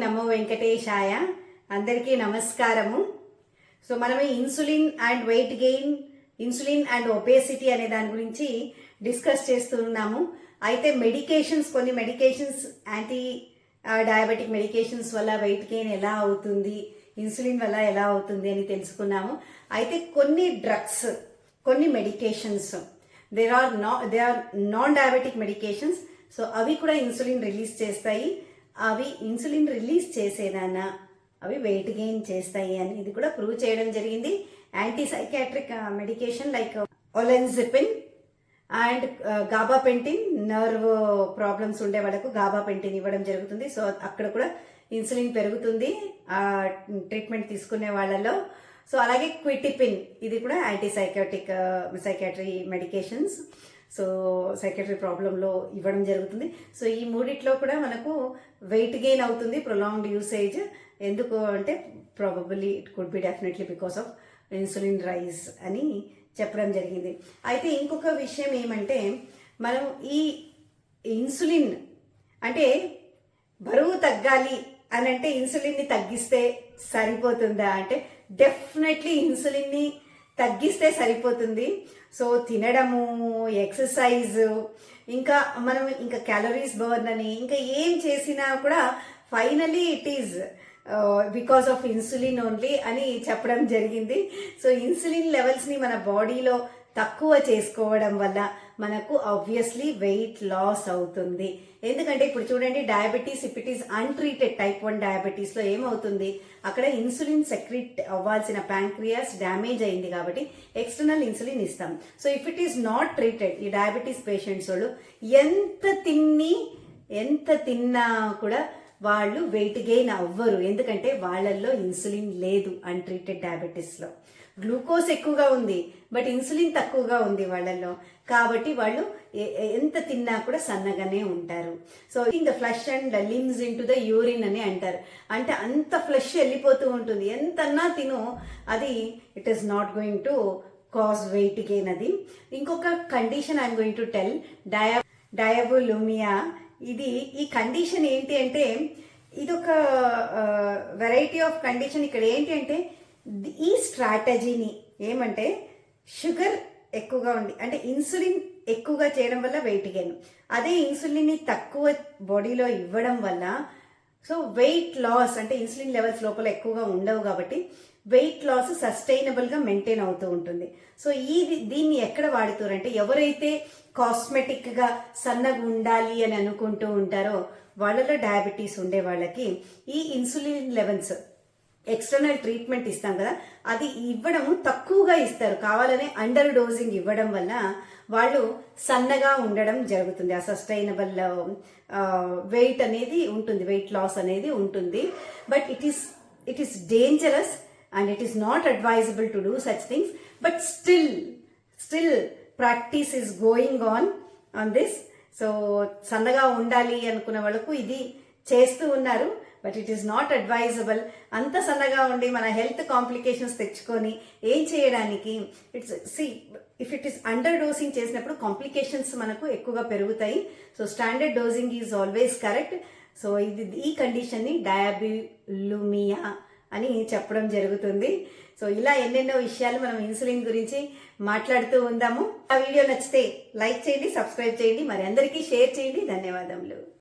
నమో వెంకటేశాయ. అందరికీ నమస్కారము. సో మనం insulin and weight gain, insulin and obesity అనే దాని గురించి డిస్కస్ చేస్తున్నాము. అయితే కొన్ని మెడికేషన్స్ యాంటీ డయాబెటిక్ మెడికేషన్స్ వల్ల వెయిట్ గెయిన్ ఎలా అవుతుంది, ఇన్సులిన్ వల్ల ఎలా అవుతుంది అని తెలుసుకున్నాము. అయితే కొన్ని డ్రగ్స్, కొన్ని medications they are non diabetic medications. So అవి కూడా ఇన్సులిన్ రిలీజ్ చేస్తాయి. అవి ఇన్సులిన్ రిలీజ్ చేసేదానా అవి వెయిట్ గెయిన్ చేస్తాయి అనేది కూడా ప్రూవ్ చేయడం జరిగింది. Anti psychiatric medication like olanzapine and gabapentin, nerve problems ఉండే వాళ్ళకు గాబాపెంటిన్ ఇవ్వడం జరుగుతుంది. సో అక్కడ కూడా ఇన్సులిన్ పెరుగుతుంది ట్రీట్మెంట్ తీసుకునే వాళ్ళలో. సో అలాగే క్విటిపిన్, ఇది కూడా anti psychiatry medications. So psychiatry ప్రాబ్లంలో ఇవ్వడం జరుగుతుంది. సో ఈ మూడిట్లో కూడా మనకు వెయిట్ గెయిన్ అవుతుంది ప్రొలాంగ్డ్ యూసేజ్. ఎందుకు అంటే probably it could be definitely because of insulin rise అని చెప్పడం జరిగింది. అయితే ఇంకొక విషయం ఏమంటే, మనం ఈ ఇన్సులిన్ అంటే బరువు తగ్గాలి అని అంటే ఇన్సులిన్ని తగ్గిస్తే సరిపోతుందా అంటే డెఫినెట్లీ ఇన్సులిన్ని తగ్గిస్తే సరిపోతుంది. సో తినడము, ఎక్సర్సైజ్, ఇంకా మనం ఇంకా క్యాలరీస్ బర్న్ అని ఇంకా ఏం చేసినా కూడా finally it is because of insulin only అని చెప్పడం జరిగింది. సో ఇన్సులిన్ లెవెల్స్ని మన బాడీలో తక్కువ చేసుకోవడం వల్ల మనకు ఆబ్వియస్లీ వెయిట్ లాస్ అవుతుంది. ఎందుకంటే ఇప్పుడు చూడండి, diabetes if it is untreated type 1 డయాబెటీస్లో ఏమవుతుంది, అక్కడ ఇన్సులిన్ సెక్రెట్ అవ్వాల్సిన ప్యాంక్రియాస్ డ్యామేజ్ అయింది కాబట్టి ఎక్స్టర్నల్ ఇన్సులిన్ ఇస్తాం. So if it is not treated, ఈ డయాబెటీస్ పేషెంట్స్ వాళ్ళు ఎంత తిన్నా కూడా వాళ్ళు వెయిట్ గెయిన్ అవ్వరు. ఎందుకంటే వాళ్ళల్లో ఇన్సులిన్ లేదు అన్ట్రీటెడ్ డయాబెటీస్లో. గ్లూకోజ్ ఎక్కువగా ఉంది బట్ ఇన్సులిన్ తక్కువగా ఉంది వాళ్ళల్లో, కాబట్టి వాళ్ళు ఎంత తిన్నా కూడా సన్నగానే ఉంటారు. So the flesh and limbs into the urine అని అంటారు. అంటే అంత ఫ్లష్ వెళ్ళిపోతూ ఉంటుంది, ఎంతన్నా తిను, అది it is not going to cause weight gain. అది ఇంకొక condition I'm going to tell, diabulimia. ఈ కండిషన్ ఏంటి అంటే, ఇదొక వెరైటీ ఆఫ్ కండిషన్. ఇక్కడ ఏంటి అంటే, ఈ స్ట్రాటజీని ఏమంటే షుగర్ ఎక్కువగా ఉంది అంటే ఇన్సులిన్ ఎక్కువగా చేయడం వల్ల వెయిట్ గెయిన్, అదే ఇన్సులిన్ని తక్కువ బాడీలో ఇవ్వడం వల్ల సో వెయిట్ లాస్ అంటే ఇన్సులిన్ లెవెల్స్ లోపల ఎక్కువగా ఉండవు కాబట్టి వెయిట్ లాస్ సస్టైనబుల్గా మెయింటైన్ అవుతూ ఉంటుంది. సో దీన్ని ఎక్కడ వాడుతారంటే, ఎవరైతే కాస్మెటిక్గా సన్నగా ఉండాలి అని అనుకుంటూ ఉంటారో వాళ్ళలో డయాబెటీస్ ఉండే వాళ్ళకి ఈ ఇన్సులిన్ లెవెల్స్ ఎక్స్టర్నల్ ట్రీట్మెంట్ ఇస్తాం కదా, అది ఇవ్వడము తక్కువగా ఇస్తారు. కావాలనే అండర్ డోజింగ్ ఇవ్వడం వల్ల వాళ్ళు సన్నగా ఉండడం జరుగుతుంది. ఆ సస్టైనబుల్ వెయిట్ అనేది ఉంటుంది, వెయిట్ లాస్ అనేది ఉంటుంది. But it is dangerous and it is not advisable to do such things. But still practice is going on this. So సన్నగా ఉండాలి అనుకున్న వాళ్ళకు ఇది చేస్తూ ఉన్నారు. But it is not advisable. అంత సన్నగా ఉండి మన హెల్త్ కాంప్లికేషన్స్ తెచ్చుకొని ఏం చేయడానికి, if it is under dosing చేసినప్పుడు కాంప్లికేషన్స్ మనకు ఎక్కువగా పెరుగుతాయి. So standard dosing is always correct. So ఈ కండిషన్ని డయాబులిమియా అని చెప్పడం జరుగుతుంది. సో ఇలా ఎన్నెన్నో విషయాలు మనం ఇన్సులిన్ గురించి మాట్లాడుతూ ఉందాము. ఆ వీడియో నచ్చితే లైక్ చేయండి, సబ్స్క్రైబ్ చేయండి, మరి అందరికీ షేర్ చేయండి. ధన్యవాదములు.